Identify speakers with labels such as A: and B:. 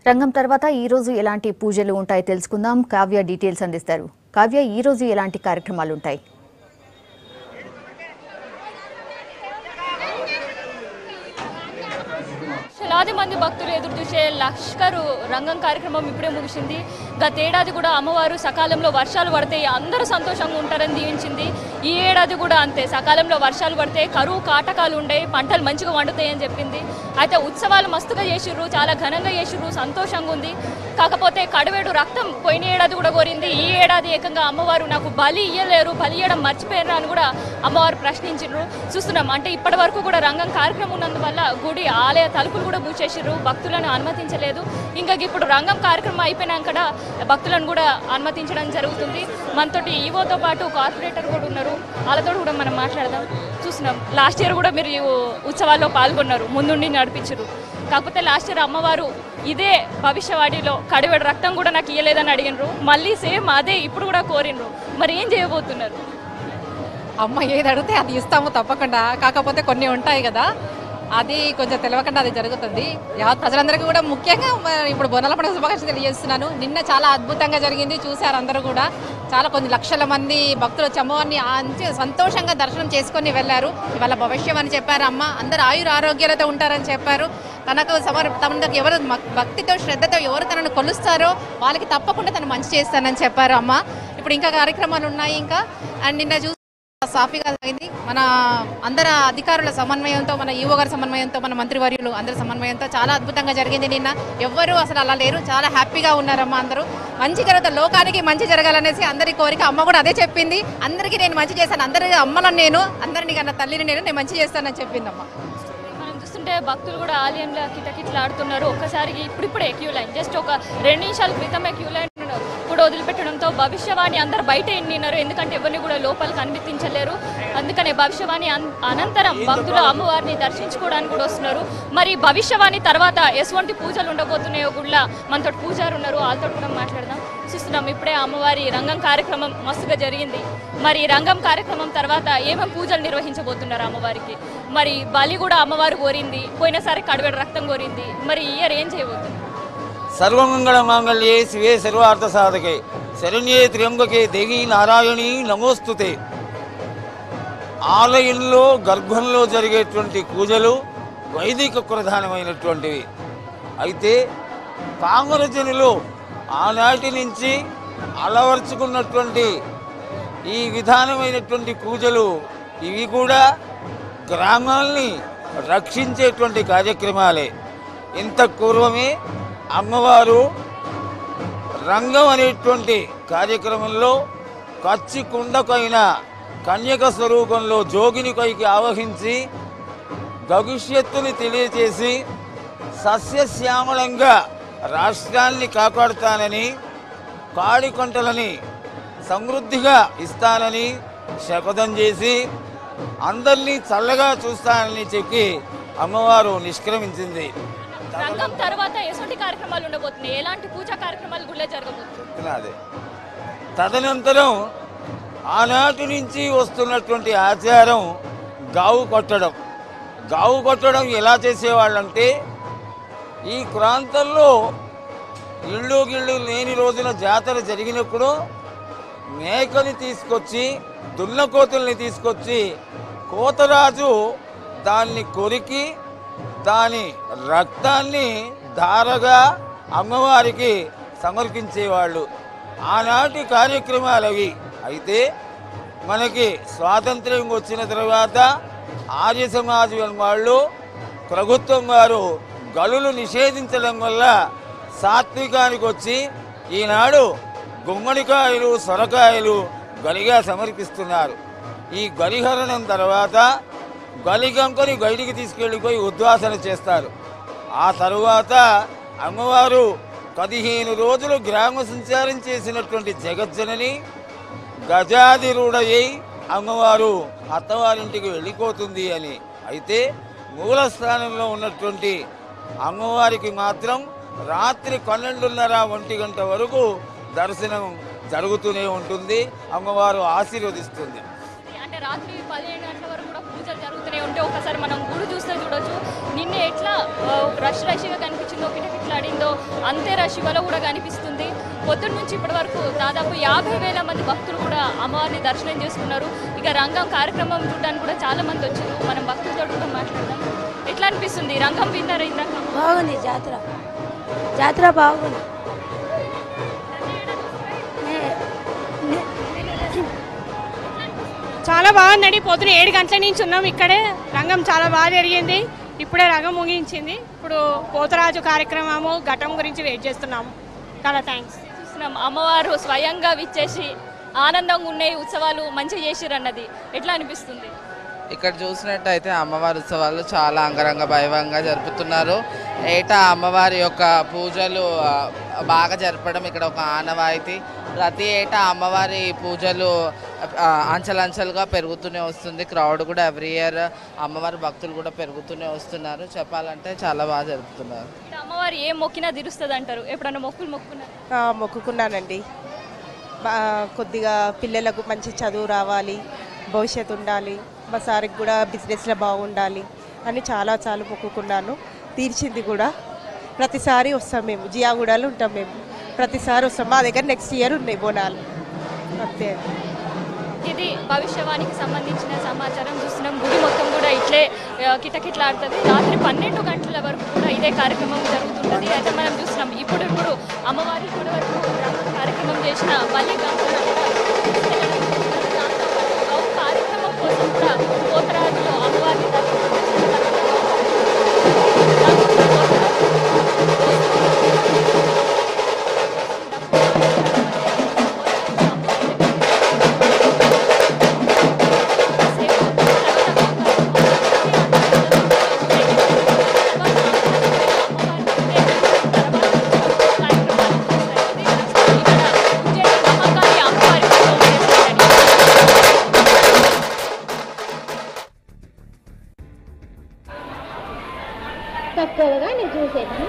A: రంగం తర్వాత ఈ రోజు ఎలాంటి పూజలు ఉంటాయి తెలుసుకుందాం. కావ్య డీటెయిల్స్ అందిస్తారు. కావ్య, ఈ రోజు ఎలాంటి కార్యక్రమాలు ఉంటాయి?
B: వేలాది మంది భక్తులు ఎదురు చూసే లష్కరు రంగం కార్యక్రమం ఇప్పుడే ముగిసింది. గతేడాది కూడా అమ్మవారు సకాలంలో వర్షాలు పడితే అందరూ సంతోషంగా ఉంటారని దీవించింది. ఈ ఏడాది కూడా అంతే, సకాలంలో వర్షాలు పడితే కరువు కాటకాలు ఉండే, పంటలు మంచిగా వండుతాయని చెప్పింది. అయితే ఉత్సవాలు మస్తుగా చేసిర్రు, చాలా ఘనంగా చేసిర్రు, సంతోషంగా ఉంది. కాకపోతే కడవేడు రక్తం పోయిన ఏడాది కూడా కోరింది. ఈ ఏడాది ఏకంగా అమ్మవారు నాకు బలి ఇయ్యలేరు, బలి ఇయ్యడం మర్చిపోయారు అని కూడా అమ్మవారు ప్రశ్నించారు. చూస్తున్నాం, అంటే ఇప్పటి వరకు కూడా రంగం కార్యక్రమం ఉన్నందువల్ల గుడి ఆలయ తలుపులు కూడా మూసేసిర్రు, భక్తులను అనుమతించలేదు. ఇంకా ఇప్పుడు రంగం కార్యక్రమం అయిపోయినాక భక్తులను కూడా అనుమతించడం జరుగుతుంది. మనతోటి ఈవోతో పాటు కార్పొరేటర్ కూడా ఉన్నారు, వాళ్ళతో కూడా మనం మాట్లాడదాం. చూస్తున్నాం, లాస్ట్ ఇయర్ కూడా మీరు ఉత్సవాల్లో పాల్గొన్నారు, ముందుండి నడిపించారు. కాకపోతే లాస్ట్ ఇయర్ అమ్మవారు ఇదే భవిష్యవాణిలో కడివెడు రక్తం కూడా నాకు ఇయ్యలేదని అడిగినరు, మళ్ళీ సేమ్ అదే ఇప్పుడు కూడా కోరినరు. మరి ఏం చేయబోతున్నారు?
C: అమ్మ ఏది అడిగితే అది ఇస్తాము తప్పకుండా. కాకపోతే కొన్ని ఉంటాయి కదా, అది కొంచెం తెలియకుండా అది జరుగుతుంది. యావత్ ప్రజలందరికీ కూడా ముఖ్యంగా ఇప్పుడు బోనాల పండుగ శుభాకాంక్షలు తెలియజేస్తున్నాను. నిన్న చాలా అద్భుతంగా జరిగింది, చూశారు అందరూ కూడా. చాలా కొన్ని లక్షల మంది భక్తులు వచ్చి అమ్మవారిని సంతోషంగా దర్శనం చేసుకొని వెళ్ళారు. ఇవాళ భవిష్యం అని చెప్పారు అమ్మ, అందరూ ఆయుర ఆరోగ్యాలతో ఉంటారని చెప్పారు. తనకు తనకు ఎవరు భక్తితో శ్రద్ధతో ఎవరు తనను కొలుస్తారో వాళ్ళకి తప్పకుండా తను మంచి చేస్తానని చెప్పారు అమ్మ. ఇప్పుడు ఇంకా కార్యక్రమాలు ఉన్నాయి ఇంకా. అండ్ నిన్న సాఫీగా అయింది. మన అందరు అధికారుల సమన్వయంతో, మన ఈవో గారి సమన్వయంతో, మన మంత్రివర్యులు అందరి సమన్వయంతో చాలా అద్భుతంగా జరిగింది నిన్న. ఎవ్వరూ అసలు అలా లేరు, చాలా హ్యాపీగా ఉన్నారమ్మ. అందరూ మంచి జరుగుతుంది, లోకానికి మంచి జరగాలనేసి అందరి కోరిక. అమ్మ కూడా అదే చెప్పింది, అందరికీ నేను మంచి చేశాను, అందరి అమ్మలను నేను, అందరినీ కన్నా తల్లిని నేను మంచి చేస్తానని చెప్పిందమ్మ.
B: మనం చూస్తుంటే భక్తులు కూడా ఆలయంలో కిటకిటలాడుతున్నారు. ఒక్కసారికి ఇప్పుడిప్పుడే క్యూ లైన్, జస్ట్ ఒక 2 నిమిషాల క్రితమే క్యూ లైన్ కూడా వదిలిపెట్టడంతో భవిష్యవాణి అందరు బయట ఎన్నినారు, ఎందుకంటే ఎవరిని కూడా లోపలికి అనుమతించలేరు. అందుకనే భవిష్యవాణి అనంతరం భక్తులు అమ్మవారిని దర్శించుకోవడానికి కూడా వస్తున్నారు. మరి భవిష్యవాణి తర్వాత ఎటువంటి పూజలు ఉండబోతున్నాయో గుళ్ళ మనతో పూజారు ఉన్నారు, వాళ్ళతో కూడా మాట్లాడదాం. చూస్తున్నాం, ఇప్పుడే అమ్మవారి రంగం కార్యక్రమం మస్తుగా జరిగింది. మరి రంగం కార్యక్రమం తర్వాత ఏమేమి పూజలు నిర్వహించబోతున్నారు అమ్మవారికి? మరి బలి కూడా అమ్మవారు కోరింది, పోయినసారి కడవేడు రక్తం కోరింది. మరి ఈ ఇయర్ ఏం చేయబోతుంది?
D: సర్వమంగళ మాంగళ్యే శివే సర్వార్థ సాధకే శరణ్యే త్ర్యంబకే దేవి నారాయణి నమోస్తుతే. ఆలయంలో గర్భంలో జరిగేటువంటి పూజలు వైదిక ప్రధానమైనటువంటివి. అయితే కామరజనులు ఆనాటి నుంచి అలవర్చుకున్నటువంటి ఈ విధానమైనటువంటి పూజలు ఇవి కూడా గ్రామాల్ని రక్షించేటువంటి కార్యక్రమాలే. ఇంత పూర్వమే అమ్మవారు రంగం అనేటువంటి కార్యక్రమంలో కచ్చి కుండకైన కన్యక స్వరూపంలో జోగిని పైకి ఆవహించి భవిష్యత్తుని తెలియచేసి సస్యశ్యామలంగా రాష్ట్రాన్ని కాపాడుతానని, కాడి కొంటలని సమృద్ధిగా ఇస్తానని శపథం చేసి అందరినీ చల్లగా చూస్తానని చెప్పి అమ్మవారు నిష్క్రమించింది.
B: రంగం తర్వాత ఎటువంటి కార్యక్రమాలు ఉండబోతున్నాయి? ఎలాంటి పూజా కార్యక్రమాలు గుళ్ళే జరగబోతున్నాయి?
D: తదనంతరం ఆనాటి నుంచి వస్తున్నటువంటి ఆచారం గావు కొట్టడం. గావు కొట్టడం ఎలా చేసేవాళ్ళంటే, ఈ ప్రాంతంలో ఇళ్ళు గిళ్ళు లేని రోజున జాతర జరిగినప్పుడు మేకని తీసుకొచ్చి, దున్నకోతుల్ని తీసుకొచ్చి కోతరాజు దాన్ని కొరికి దాని రక్తాన్ని ధారగా అమ్మవారికి సమర్పించేవాళ్ళు. ఆనాటి కార్యక్రమాలు అవి. అయితే మనకి స్వాతంత్ర్యం వచ్చిన తర్వాత ఆర్య సమాజం వాళ్ళు, ప్రభుత్వం వారు గలులు నిషేధించడం వల్ల సాత్వికానికి వచ్చి ఈనాడు గుమ్మడికాయలు, సొరకాయలు గలిగా సమర్పిస్తున్నారు. ఈ గలిహరణం తర్వాత గలిగంకొని గైడికి తీసుకెళ్ళిపోయి ఉద్వాసన చేస్తారు. ఆ తరువాత అమ్మవారు 15 రోజులు గ్రామ సంచారం చేసినటువంటి జగజ్జనని గజాధిరూఢయ్యి అమ్మవారు అత్తవారింటికి వెళ్ళిపోతుంది అని. అయితే మూలస్థానంలో ఉన్నటువంటి అమ్మవారికి మాత్రం రాత్రి 12:30 గంట వరకు దర్శనం జరుగుతూనే ఉంటుంది. అమ్మవారు ఆశీర్వదిస్తుంది.
B: అంటే రాత్రి 15 గంటల వరకు కూడా పూజలు జరుగుతూనే ఉంటే ఒకసారి మనం గుడి చూస్తే చూడొచ్చు, నిన్న ఎట్లా రష్గా కనిపించిందో కిటకిట్లాడిందో అంతే రష్ ఇవాళ కూడా కనిపిస్తుంది. పొద్దున్న నుంచి ఇప్పటి వరకు దాదాపు 50,000 మంది భక్తులు కూడా అమ్మవారిని దర్శనం చేసుకున్నారు. ఇక రంగం కార్యక్రమం చూడడానికి కూడా చాలా మంది వచ్చారు. మనం భక్తులతో కూడా మాట్లాడదాం. ఎట్లా అనిపిస్తుంది? రంగం విన్నారా ఇందాక?
E: బాగుంది జాతర బాగుంది.
F: చాలా బాగుందండి. పొద్దున 7 గంటల నుంచి ఉన్నాం ఇక్కడే. రంగం చాలా బాగా జరిగింది. ఇప్పుడే రంగం ముగించింది. ఇప్పుడు పోతరాజు కార్యక్రమము ఘటం గురించి వెయిట్ చేస్తున్నాము. చాలా థ్యాంక్స్.
B: చూస్తున్నాం అమ్మవారు స్వయంగా విచ్చేసి ఆనందంగా ఉన్నాయి. ఉత్సవాలు మంచిగా చేసిర్రు అన్నది ఎట్లా అనిపిస్తుంది?
G: ఇక్కడ చూసినట్టయితే అమ్మవారి ఉత్సవాలు చాలా అంగరంగ వైభవంగా జరుపుతున్నారు. ఏటా అమ్మవారి యొక్క పూజలు బాగా జరపడం ఇక్కడ ఒక ఆనవాయితీ. ప్రతి ఏటా అమ్మవారి పూజలు అంచెలంచెలుగా పెరుగుతూనే వస్తుంది. క్రౌడ్ కూడా ఎవ్రీ ఇయర్ అమ్మవారి భక్తులు కూడా పెరుగుతూనే వస్తున్నారు. చెప్పాలంటే చాలా బాగా జరుపుతున్నారు.
B: అమ్మవారు ఏం మొక్కినా తీరుస్తుంది అంటారు. ఎప్పుడన్నా మొక్కుకున్నారు?
H: మొక్కుకున్నానండి. కొద్దిగా పిల్లలకు మంచి చదువు రావాలి, భవిష్యత్తు ఉండాలి, మా సార్కి కూడా బిజినెస్లో బాగుండాలి అని చాలా మొక్కుకున్నాను. తీర్చింది కూడా. ప్రతిసారి వస్తాం మేము, జియాగూడలో ఉంటాం మేము. ప్రతిసారి వస్తాం. మా దగ్గర నెక్స్ట్ ఇయర్ ఉన్నాయి బోనాలు. అంతే.
B: ఇది భవిష్యవాణికి సంబంధించిన సమాచారం. చూస్తున్నాం గుడి మొత్తం కూడా ఇట్లే కిటకిట్లాడుతుంది. రాత్రి 12 గంటల వరకు కూడా ఇదే కార్యక్రమం జరుగుతుంటుంది. అయితే మనం చూస్తున్నాం ఇప్పుడు అమ్మవారి గుడి వరకు కార్యక్రమం చేసిన మళ్ళీ కార్యక్రమం కోసం కూడా పోతరాజులో అమ్మవారిని
E: తక్కువగా నేను చూసేది.